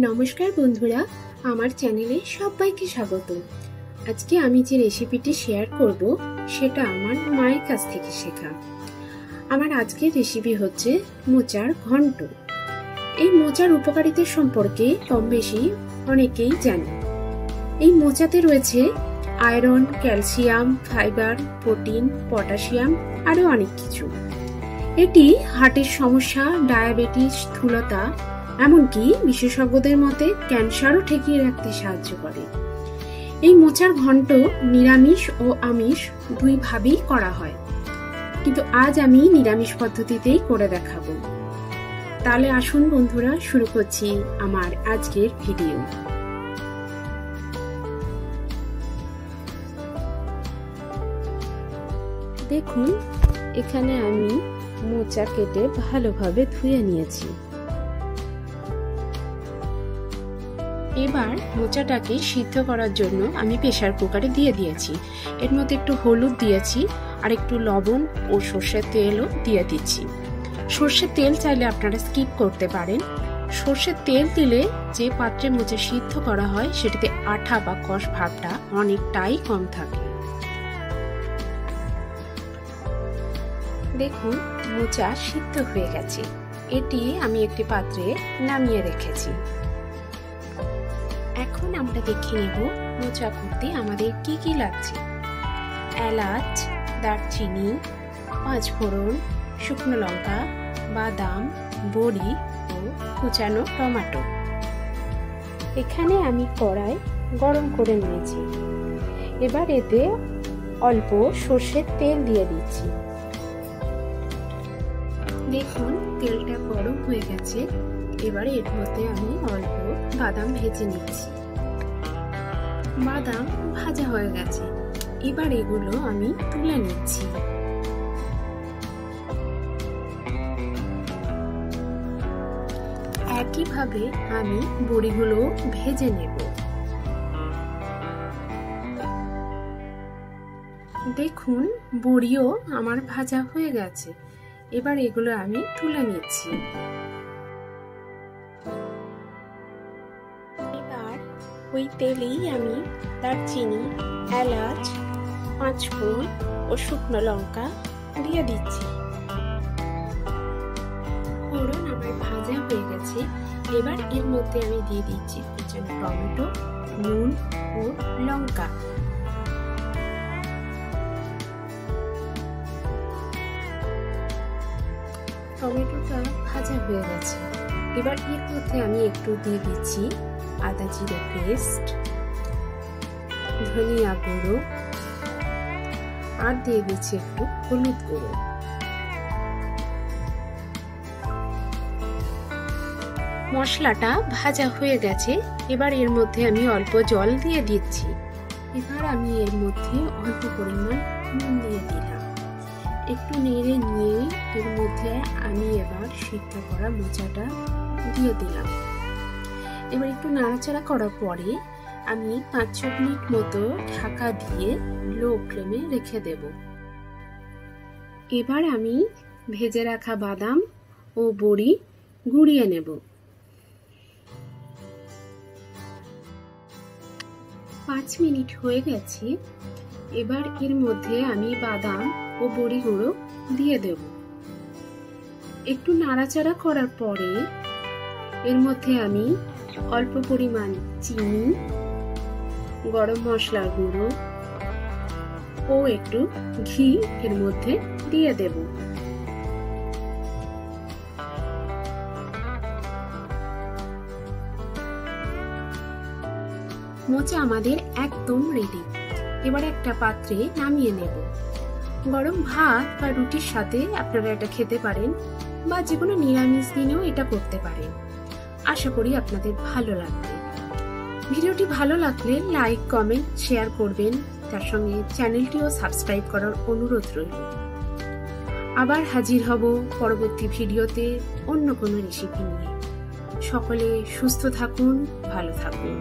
নমস্কার বন্ধুরা, আমার চ্যানেলে সবাইকে স্বাগত। আজকে আমি যে রেসিপিটি শেয়ার করব সেটা আমার মায়ের কাছ থেকে শেখা। আমার আজকের রেসিপি হচ্ছে মোচার ঘন্ট। এই মোচার উপকারিতা সম্পর্কে কম বেশি অনেকেই জানে। এই মোচাতে রয়েছে iron, calcium, fibre, protein, potassium আরো অনেক কিছু। এটি হার্টের সমস্যা, ডায়াবেটিস, স্থূলতা, এমনকি বিশেষজ্ঞদের মতে ক্যান্সারও ঠেকিয়ে রাখতে সাহায্য করে। এই মোচার ঘন্ট নিরামিষ ও আমিষ দুইভাবেই করা হয়, কিন্তু আজ আমি নিরামিষ পদ্ধতিতেই করে দেখাবো। তাহলে আসুন বন্ধুরা, শুরু করছি আমার আজকের ভিডিও। দেখুন, এখানে আমি মোচা কেটে ভালোভাবে ধুয়ে নিয়েছি। এবার মোচাটাকে সিদ্ধ করার জন্য আমি প্রেসার কুকারে দিয়ে দিয়েছি। এর মধ্যে একটু হলুদ দিয়েছি আর একটু লবণ ও সর্ষের তেলও দিয়ে দিচ্ছি। সর্ষের তেল চাইলে আপনারা স্কিপ করতে পারেন। সর্ষের তেল দিলে যে পাত্রে মোচা সিদ্ধ করা হয় সেটাতে আঠা বা কষ ভাবটা অনেকটাই কম থাকে। দেখুন, মোচা সিদ্ধ হয়ে গেছে। এটি আমি একটি পাত্রে নামিয়ে রেখেছি। এখন আমরা দেখে নেব মোচা করতে আমাদের কি কি লাগছে। এলাচ, দারচিনি, পাঁচফোড়ন, শুকনো লঙ্কা, বাদাম, বড়ি ও কুচানো টমেটো। এখানে আমি কড়াই গরম করে নিয়েছি। এবার এতে অল্প সর্ষের তেল দিয়ে দিচ্ছি। দেখুন, তেলটা গরম হয়ে গেছে। এবার এর মধ্যে আমি অল্প বাদাম ভেজে নিচ্ছি। বাদাম ভাজা হয়ে গেছে। এবার এগুলো আমি তুলে নিচ্ছি। একইভাবে আমি বড়িগুলো ভেজে নেব। দেখুন, বড়িও আমার ভাজা হয়ে গেছে। এবার এগুলো আমি তুলে নিচ্ছি। এবার ওই তেলেই আমি দারচিনি, এলাচ, পাঁচফোড়ন ও শুকনো লঙ্কা দিয়ে দিচ্ছি। ফোড়ন আমার ভাজা হয়ে গেছে। এবার এর মধ্যে আমি দিয়ে দিচ্ছি কুচানো টমেটো, নুন ও লঙ্কা। টমেটোটা ভাজা হয়ে গেছে। এবার এর মধ্যে আমি একটু দিয়ে দিচ্ছি আদা জিরে পেস্ট, ধনিয়া গুঁড়ো আর দিয়ে দিচ্ছি একটু হলুদ গুঁড়ো। মশলাটা ভাজা হয়ে গেছে। এবার এর মধ্যে আমি অল্প জল দিয়ে দিচ্ছি। এবার আমি এর মধ্যে অল্প পরিমাণ নুন দিয়ে দিলাম। একটু নেড়ে নিয়ে এর মধ্যে আমি এবার সিদ্ধ করা মোচাটা দিয়ে দিলাম। এবার একটু নাড়াচাড়া করার পরে আমি 5-6 মিনিট মতো ঢাকা দিয়ে লো ফ্লেমে রেখে দেব। এবার আমি ভেজে রাখা বাদাম ও বড়ি গুঁড়িয়ে নেব। 5 মিনিট হয়ে গেছে। এবার এর মধ্যে আমি বাদাম ও বড়িগুলো দিয়ে দেব। একটু নাড়াচাড়া করার পরে এর মধ্যে আমি অল্প পরিমাণ চিনি, গরম মশলার গুঁড়ো ও একটু ঘি এর মধ্যে দিয়ে দেব। মোচা আমাদের একদম রেডি। এবার একটা পাত্রে নামিয়ে নেব। গরম ভাত বা রুটির সাথে আপনারা এটা খেতে পারেন, বা যে কোনো নিরামিষ দিনেও এটা করতে পারেন। আশা করি আপনাদের ভালো লাগবে। ভিডিওটি ভালো লাগলে লাইক, কমেন্ট, শেয়ার করবেন। তার সঙ্গে চ্যানেলটিও সাবস্ক্রাইব করার অনুরোধ রইল। আবার হাজির হব পরবর্তী ভিডিওতে অন্য কোনো রেসিপি নিয়ে। সকলে সুস্থ থাকুন, ভালো থাকুন।